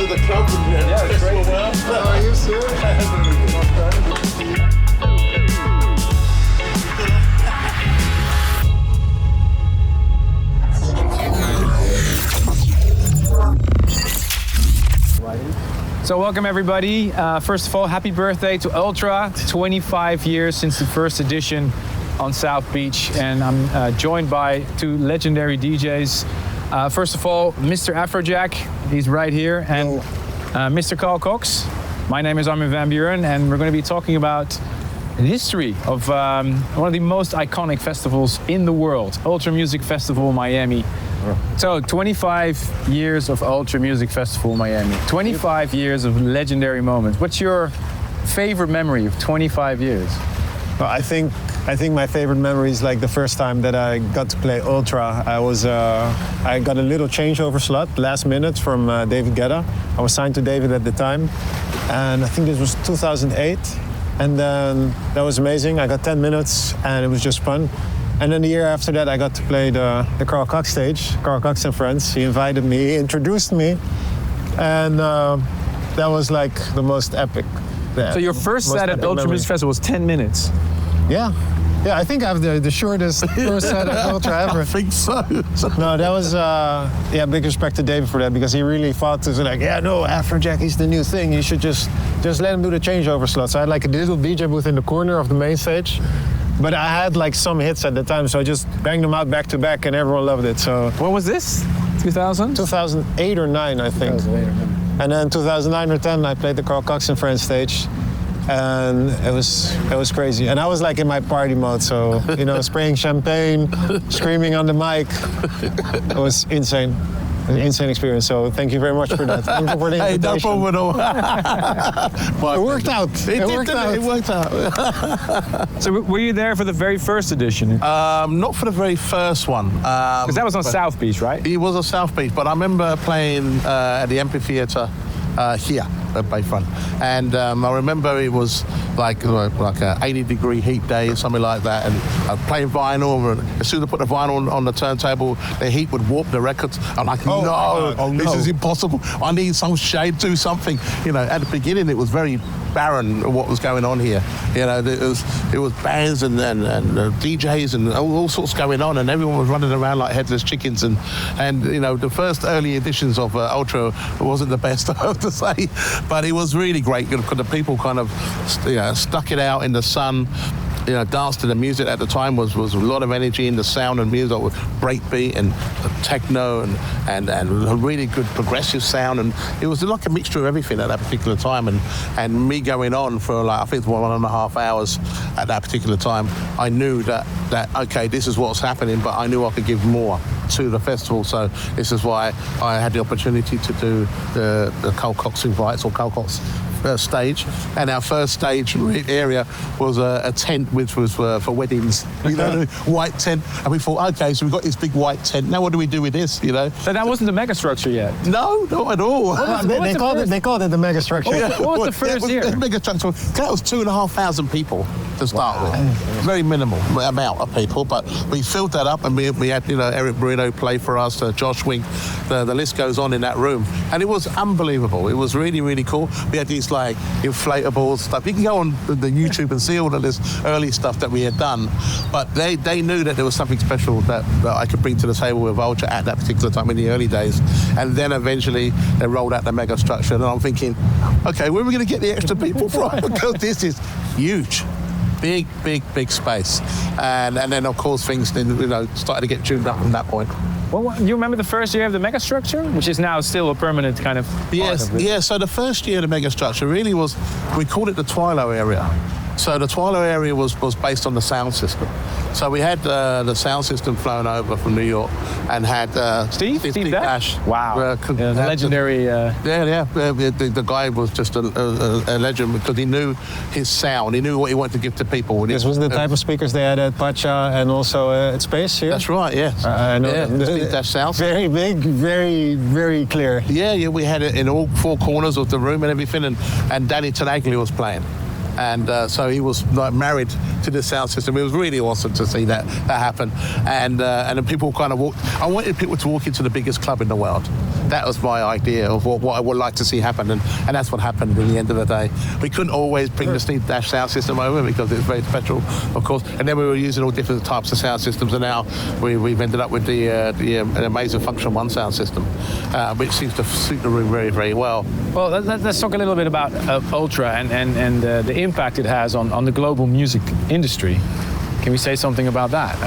the club and yeah, it's great. How are you, sir? So welcome everybody. First of all, happy birthday to Ultra. 25 years since the first edition on South Beach, and I'm joined by two legendary DJs. First of all, Mr. Afrojack, he's right here, and Mr. Carl Cox. My name is Armin van Buuren, and we're going to be talking about the history of one of the most iconic festivals in the world, Ultra Music Festival Miami. So 25 years of Ultra Music Festival Miami, 25 years of legendary moments. What's your favorite memory of 25 years? Well, I think my favorite memory is like the first time that I got to play Ultra. I got a little changeover slot last minute from David Guetta. I was signed to David at the time, and I think this was 2008. And then that was amazing. I got 10 minutes, and it was just fun. And then the year after that, I got to play the Carl Cox stage, Carl Cox and Friends. He invited me, he introduced me, and that was like the most epic. So your first set at Ultra Music Festival was 10 minutes? Yeah, I think I have the shortest first set at Ultra ever. I think so. No, that was, big respect to David for that, because he really fought to like, Afrojack is the new thing. You should just let him do the changeover slots. So I had like a little DJ booth in the corner of the main stage. But I had like some hits at the time, so I just banged them out back to back, and everyone loved it. So what was this? 2000? 2008 or 9, I think. 2008 or 9. And then 2009 or 10, I played the Carl Cox and Friends stage, and it was crazy. And I was like in my party mode, so spraying champagne, screaming on the mic. It was insane. An insane experience, so thank you very much for that. Thank you for the invitation. Hey, no problem at all. It worked out. It worked out. So were you there for the very first edition? Not for the very first one. Because that was on South Beach, right? It was on South Beach, but I remember playing at the amphitheatre here at Bayfront, and I remember it was like a 80-degree heat day or something like that, and I was playing vinyl, and as soon as I put the vinyl on the turntable, the heat would warp the records. I'm like, this is impossible. I need some shade, do something. At the beginning it was very barren what was going on here. It was bands and DJs and all sorts going on, and everyone was running around like headless chickens, and the first early editions of Ultra wasn't the best, I have to say, but it was really great because the people kind of stuck it out in the sun. Danced to the music at the time was a lot of energy in the sound and music with breakbeat and techno and a really good progressive sound, and it was like a mixture of everything at that particular time, and me going on for I think 1.5 hours at that particular time, I knew that okay, this is what's happening, but I knew I could give more to the festival, so this is why I had the opportunity to do the Carl Cox Invites or Carl Cox stage, and our first stage area was a tent which was for weddings, white tent, and we thought, okay, so we've got this big white tent, now what do we do with this, So that wasn't the megastructure yet? No, not at all. They called it the megastructure. What was the first year? The megastructure, that was 2,500 people to start with. Very minimal amount of people, but we filled that up, and we had Eric Bruno play for us, Josh Wink, the list goes on in that room, and it was unbelievable. It was really, really cool. We had these like inflatables stuff. You can go on the YouTube and see all of this early stuff that we had done, but they knew that there was something special that I could bring to the table with Ultra at that particular time in the early days, and then eventually they rolled out the mega structure, and I'm thinking, okay, where are we going to get the extra people from? Because this is huge. Big space, and then of course things started to get tuned up from that point. Well, you remember the first year of the megastructure, which is now still a permanent kind of Yes, part of it? yeah. So the first year of the megastructure really was, we called it the Twilo area. So the Twilo area was based on the sound system. So we had the sound system flown over from New York and had Steve Dash. Wow, the legendary. The guy was just a legend because he knew his sound. He knew what he wanted to give to people. This was the type of speakers they had at Pacha and also at Space here. That's right. Yes. I know. The Steve Dash sound. Very big, very, very clear. Yeah. We had it in all four corners of the room and everything, and Danny Tenaglia was playing. and so he was like married to the sound system. It was really awesome to see that happen, and then people kind of walked. I wanted people to walk into the biggest club in the world. That was my idea of what I would like to see happen, and that's what happened in the end of the day. We couldn't always bring the Steve Dash sound system over because it's very special, of course, and then we were using all different types of sound systems, and now we've ended up with the amazing Function One sound system, which seems to suit the room very, very well. Well, let's talk a little bit about Ultra and the impact it has on the global music industry. Can we say something about that?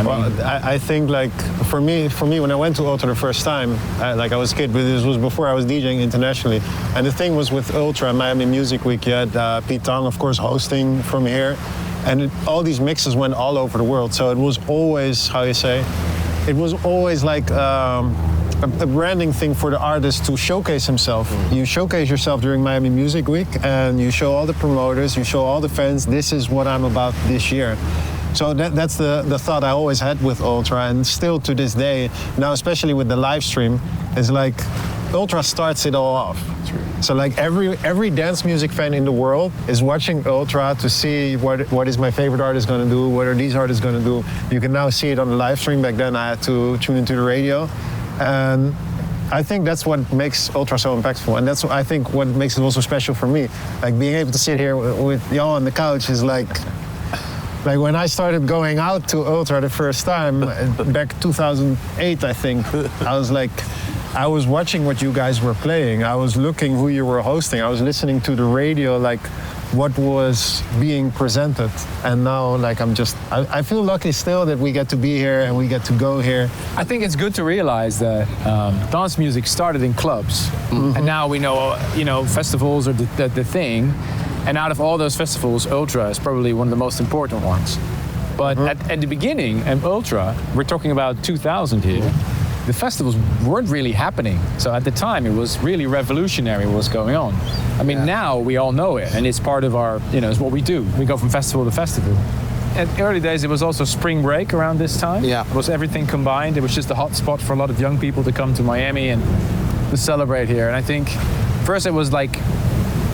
I think like for me, when I went to Ultra the first time, I was a kid, but this was before I was DJing internationally. And the thing was with Ultra, Miami Music Week, you had Pete Tong, of course, hosting from here. And all these mixes went all over the world. So it was always, it was always like a branding thing for the artist to showcase himself. You showcase yourself during Miami Music Week and you show all the promoters, you show all the fans, this is what I'm about this year. So that's the thought I always had with Ultra, and still to this day, now especially with the live stream, is like Ultra starts it all off. So like every dance music fan in the world is watching Ultra to see what is my favorite artist going to do, what are these artists going to do. You can now see it on the live stream. Back then I had to tune into the radio, and I think that's what makes Ultra so impactful, and that's I think what makes it also special for me. Like being able to sit here with y'all on the couch is like when I started going out to Ultra the first time, back 2008, I think, I was watching what you guys were playing. I was looking who you were hosting. I was listening to the radio, like what was being presented. And now, I feel lucky still that we get to be here and we get to go here. I think it's good to realize that dance music started in clubs, and now we know, festivals are the thing. And out of all those festivals, Ultra is probably one of the most important ones. But at the beginning, and Ultra, we're talking about 2000 here, the festivals weren't really happening. So at the time, it was really revolutionary what was going on. I mean, now we all know it, and it's part of our, it's what we do. We go from festival to festival. In the early days, it was also spring break around this time. Yeah. It was everything combined. It was just a hot spot for a lot of young people to come to Miami and to celebrate here. And I think first it was like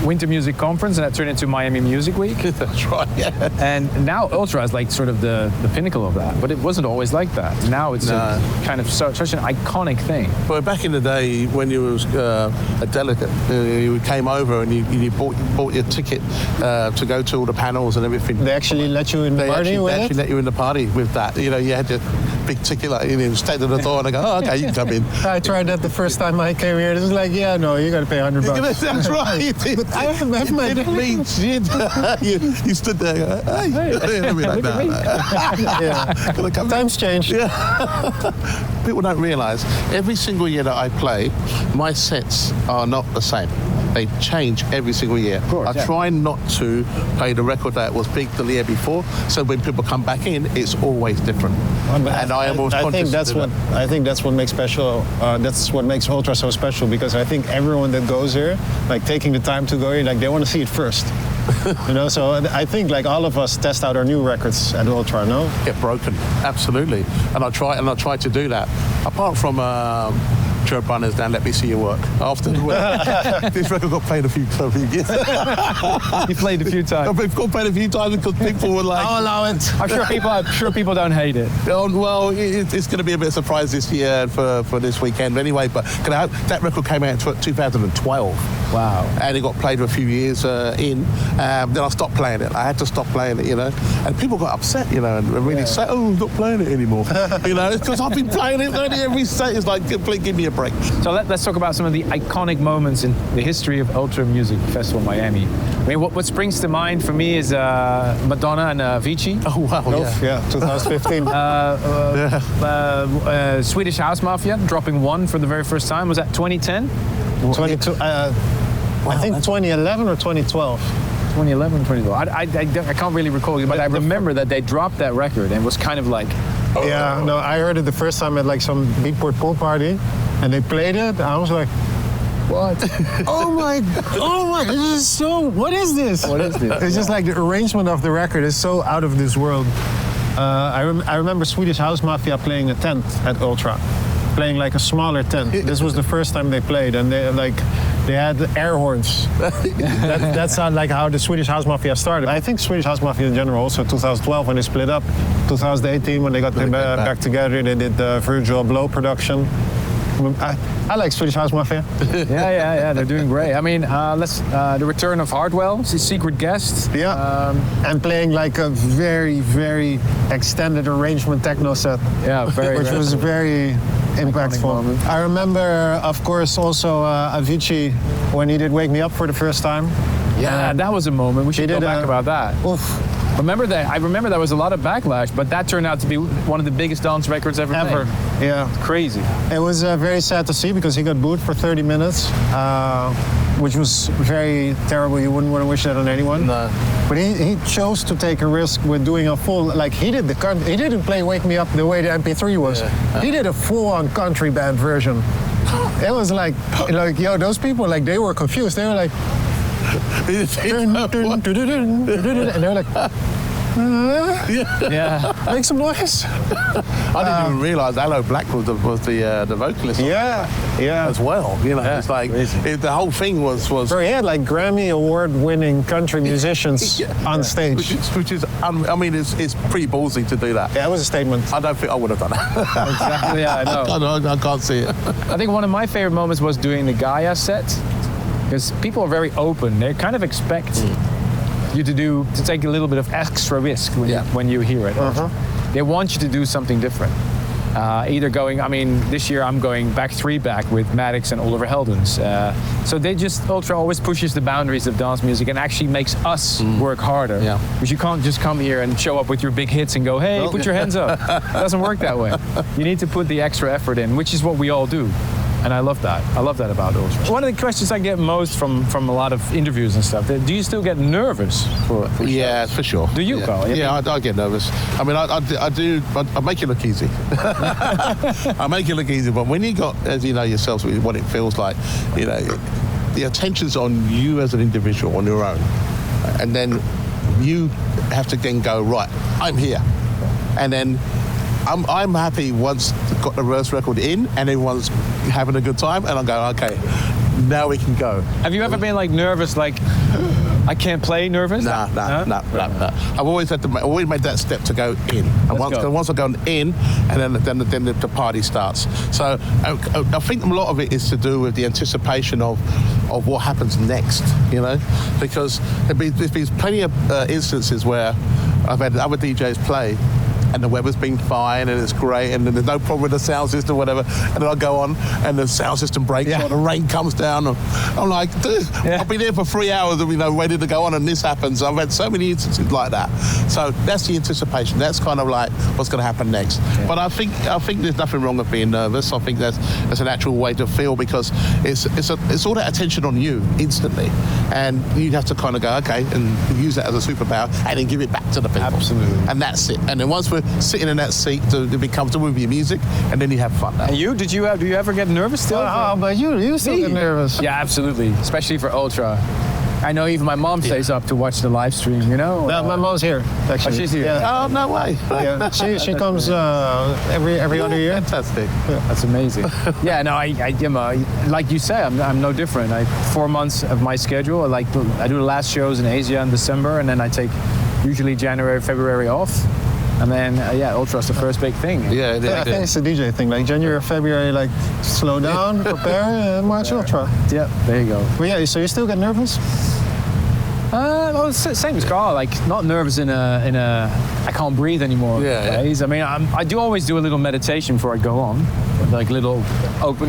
Winter Music Conference, and that turned into Miami Music Week. That's right, yeah. And now Ultra is like sort of the pinnacle of that, but it wasn't always like that. Now it's a kind of such an iconic thing. Well, back in the day when you was a delegate, you came over and you bought your ticket to go to all the panels and everything. They actually let you in the party with it? They actually let you in the party with that. You had your big ticket, stand at the door and they go, oh, okay, you can come in. I tried that the first time I came here. It was like, yeah, no, you got to pay $100. That's right. You did. I have my mean shit. you stood there, hey, like that. Yeah. Times changed. Yeah. People don't realise, every single year that I play, my sets are not the same. They change every single year. Of course, I try not to play the record that was big the year before, so when people come back in, it's always different. And I am always conscious. I think that's what makes special. That's what makes Ultra so special, because I think everyone that goes here, like taking the time to go here, like they want to see it first. So I think like all of us test out our new records at Ultra, no? Get broken, absolutely. And I try to do that. Apart from Joe Brunner's Down, Let Me See Your Work. After this record got played a few years. You played a few times. We've got played a few times because people were like, I'll allow it. I'm sure people don't hate it. Well, it's going to be a bit of a surprise this year for this weekend anyway, but that record came out in 2012. Wow. And it got played a few years in. Then I stopped playing it. I had to stop playing it, And people got upset, and really said, oh, I'm not playing it anymore. Because I've been playing it every set. It's like, please give me a break. So let's talk about some of the iconic moments in the history of Ultra Music Festival Miami. I mean, what springs to mind for me is Madonna and Avicii. Oh, wow. Yeah, 2015. Swedish House Mafia dropping one for the very first time. Was that 2010? 22. I think 2011 or 2012. 2011, 2012. I can't really recall, but I remember that they dropped that record and it was kind of like... Yeah, no, I heard it the first time at like some Beatport pool party, and they played it, and I was like, what? oh my, this is so, what is this? What is this? It's just like the arrangement of the record is so out of this world. I remember Swedish House Mafia playing a tent at Ultra, playing like a smaller tent. This was the first time they played, and they They had air horns. That's not like how the Swedish House Mafia started. I think Swedish House Mafia in general, also 2012 when they split up, 2018 when they got back together, they did the Virtual Blow production. I like Swedish House Mafia. Yeah, they're doing great. I mean, the return of Hardwell, his secret guest. Yeah, and playing like a very, very extended arrangement techno set. Yeah, which was very impactful. I remember, of course, also Avicii when he did Wake Me Up for the first time. Yeah, that was a moment. We should go back about that. Oof. Remember that? I remember there was a lot of backlash, but that turned out to be one of the biggest dance records ever made. Yeah. Crazy. It was very sad to see because he got booed for 30 minutes, which was very terrible. You wouldn't want to wish that on anyone. No. But he chose to take a risk with doing a full, like he didn't play Wake Me Up the way the MP3 was. Yeah. He did a full-on country band version. It was like, yo, those people, like they were confused. They were like, and they were like, make some noise. I didn't even realise Aloe Black was the vocalist. Yeah, as well. You know, it's like the whole thing was. So he had like Grammy award-winning country musicians on stage, which is I mean, it's pretty ballsy to do that. Yeah, it was a statement. I don't think I would have done that. Exactly. Yeah, I know. I can't see it. I think one of my favorite moments was doing the Gaia set. Because people are very open. They kind of expect you to take a little bit of extra risk when you hear it. They want you to do something different. Either going, I mean, this year I'm going back with Maddox and Oliver Heldens. So they Ultra always pushes the boundaries of dance music and actually makes us work harder. Yeah. Because you can't just come here and show up with your big hits and go, hey, put your hands up. It doesn't work that way. You need to put the extra effort in, which is what we all do. And I love that. I love that about Ultra. One of the questions I get most from a lot of interviews and stuff, do you still get nervous for Yeah, for sure. Do you, Carl? Yeah, I get nervous. I mean, I do, I make it look easy. I make it look easy, but when you got, as you know yourselves, what it feels like, you know, the attention's on you as an individual on your own. And then you have to then go, right, I'm here. And then I'm happy once got the reverse record in and everyone's having a good time, and I go, okay, now we can go. Have you ever been like nervous, like I can't play nervous? Nah. I've always made that step to go in, and once I've gone in, and then the party starts. So I think a lot of it is to do with the anticipation of what happens next, you know, because there's been plenty of instances where I've had other DJs play and the weather's been fine and it's great and there's no problem with the sound system or whatever, and then I go on and the sound system breaks or the rain comes down, and I'm like, dude, I've been here for 3 hours and, you know, ready to go on, and this happens. I've had so many instances like that. So that's the anticipation. That's kind of like what's going to happen next. But I think there's nothing wrong with being nervous. I think that's a natural way to feel, because it's all that attention on you instantly, and you have to kind of go, okay, and use that as a superpower and then give it back to the people. Absolutely. And that's it. And then once we're sitting in that seat to be comfortable with your music, and then you have fun. And you, do you ever get nervous still? But you still get nervous. Yeah, absolutely, especially for Ultra. I know even my mom stays up to watch the live stream, you know? No, my mom's here, actually. Oh, she's here? Yeah. Oh, no way. Yeah. She comes every other year. Fantastic. Yeah. That's amazing. Yeah, no, I like you say, I'm no different. 4 months of my schedule. I do the last shows in Asia in December, and then I take usually January, February off. And then, Ultra's the first big thing. Yeah, it is. I think it's a DJ thing. Like January or February, like slow down, prepare, and watch Ultra. Yeah, there you go. But yeah, so you still get nervous? Well, same as Carl. Like, not nervous in a I can't breathe anymore phase. I mean, I do always do a little meditation before I go on, like little open,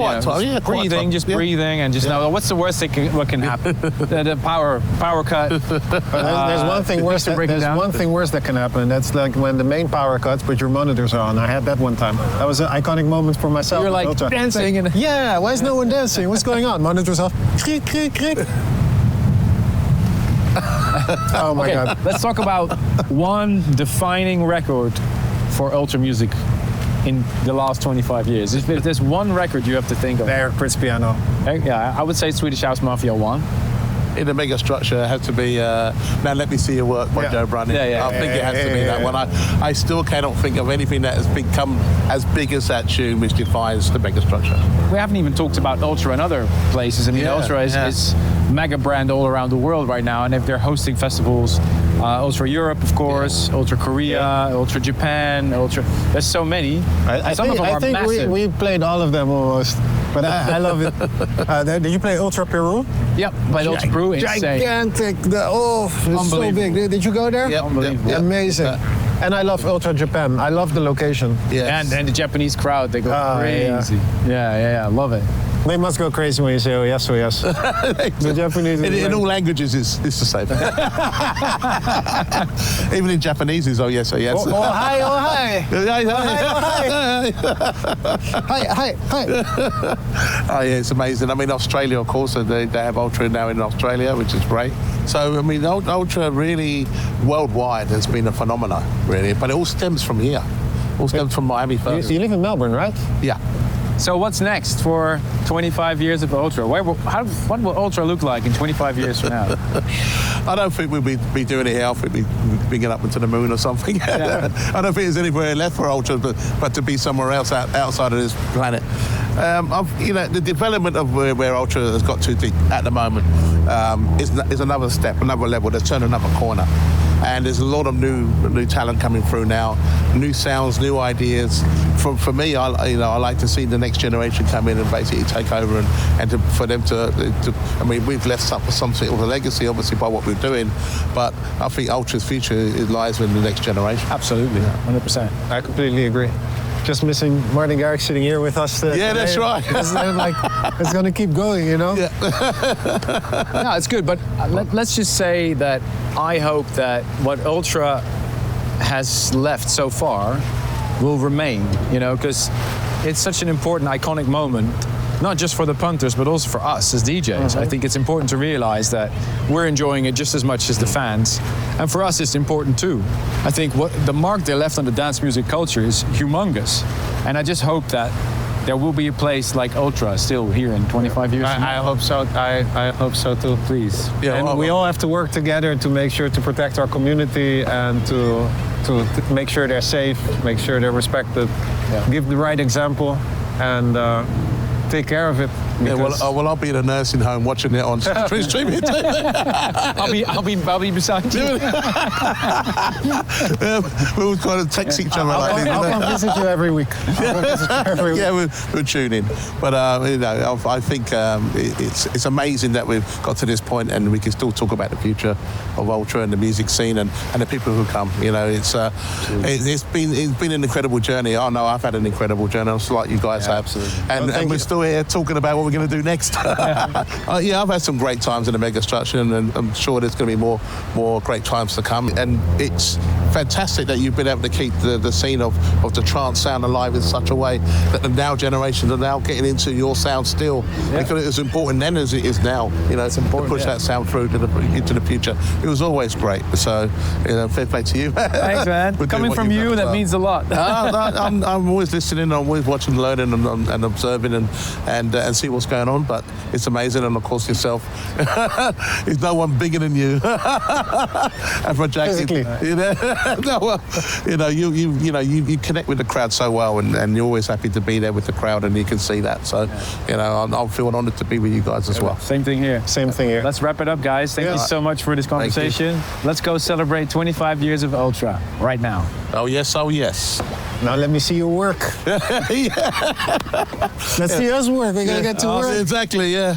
breathing, just breathing, and just know what's the worst thing what can happen. the power cut. There's one thing worse. There's one thing worse that can happen. And that's like when the main power cuts, but your monitors are on. I had that one time. That was an iconic moment for myself. You're like dancing, and why is no one dancing? What's going on? Monitors off. Oh my God. Let's talk about one defining record for Ultra music in the last 25 years. If there's one record you have to think of. There, Chris Piano. Yeah, I would say Swedish House Mafia 1. in the mega structure has to be Now Let Me See Your Work by Joe Brunning. I think it has to be that one. I still cannot think of anything that has become as big as that tune, which defines the mega structure. We haven't even talked about Ultra in other places. I mean, Ultra is mega brand all around the world right now, and if they're hosting festivals, Ultra Europe, of course, Ultra Korea, Ultra Japan, Ultra. There's so many. I think we played all of them almost, but I love it. Did you play Ultra Peru? Yep, played Ultra Peru. Insane. Gigantic. It's so big. Did you go there? Yep. Unbelievable. Amazing. And I love Ultra Japan. I love the location. Yes. And the Japanese crowd, they go crazy. Yeah, I love it. They must go crazy when you say, oh yes. The Japanese... In all languages, it's the same. Even in Japanese, it's oh yes. Oh hi. Hi. Oh yeah, it's amazing. I mean, Australia, of course, they have Ultra now in Australia, which is great. So, I mean, Ultra really, worldwide, has been a phenomenon, really. But it all stems from here. All stems from Miami first. You live in Melbourne, right? Yeah. So what's next for 25 years of Ultra? What will Ultra look like in 25 years from now? I don't think we'll be doing it here. I think we'll be getting up into the moon or something. Yeah. I don't think there's anywhere left for Ultra, but to be somewhere else outside of this planet. The development of where Ultra has got to at the moment is another step, another level. They've turned another corner. And there's a lot of new talent coming through now, new sounds, new ideas. For me, I like to see the next generation come in and basically take over for them to. I mean, we've left some sort of a legacy, obviously, by what we're doing, but I think Ultra's future lies with the next generation. Absolutely, 100%. I completely agree. Just missing Martin Garrix sitting here with us. Yeah, that's right. It's going to keep going, you know? Yeah. No, it's good, but let's just say that I hope that what Ultra has left so far will remain, because it's such an important, iconic moment, not just for the punters, but also for us as DJs. I think it's important to realize that we're enjoying it just as much as the fans. And for us, it's important too. I think what the mark they left on the dance music culture is humongous. And I just hope that there will be a place like Ultra still here in 25 years. I hope so. I hope so too. Please. Yeah, and we all have to work together to make sure to protect our community and to make sure they're safe, make sure they're respected, give the right example, and take care of it. Yeah, I'll be in a nursing home watching it on streaming. I'll be beside you. We'll kind of text each other like this. I'll come visit you every week. Yeah, we'll tune in. But I think it's amazing that we've got to this point and we can still talk about the future of Ultra and the music scene and the people who come. It's been an incredible journey. I know I've had an incredible journey, just like you guys have. Absolutely. And we're still here talking about what we're going to do next. I've had some great times in the mega structure, and I'm sure there's going to be more great times to come. And it's fantastic that you've been able to keep the scene of the trance sound alive in such a way that the now generations are now getting into your sound still, because it was important then as it is now. It's important to push that sound through into the future. It was always great. So, fair play to you. Thanks, man. Coming from you, that means a lot. I'm always listening. I'm always watching, learning, and observing, and see what's going on. But it's amazing, and of course yourself. There's no one bigger than you. Afrojack, you connect with the crowd so well, and you're always happy to be there with the crowd, and you can see that. So, I'll feel honoured to be with you guys as well. Same thing here. Same thing here. Let's wrap it up, guys. Thank you so much for this conversation. Let's go celebrate 25 years of Ultra right now. Oh yes, oh yes. Now let me see your work. Let's see us work. We're gonna get to work. Exactly, yeah.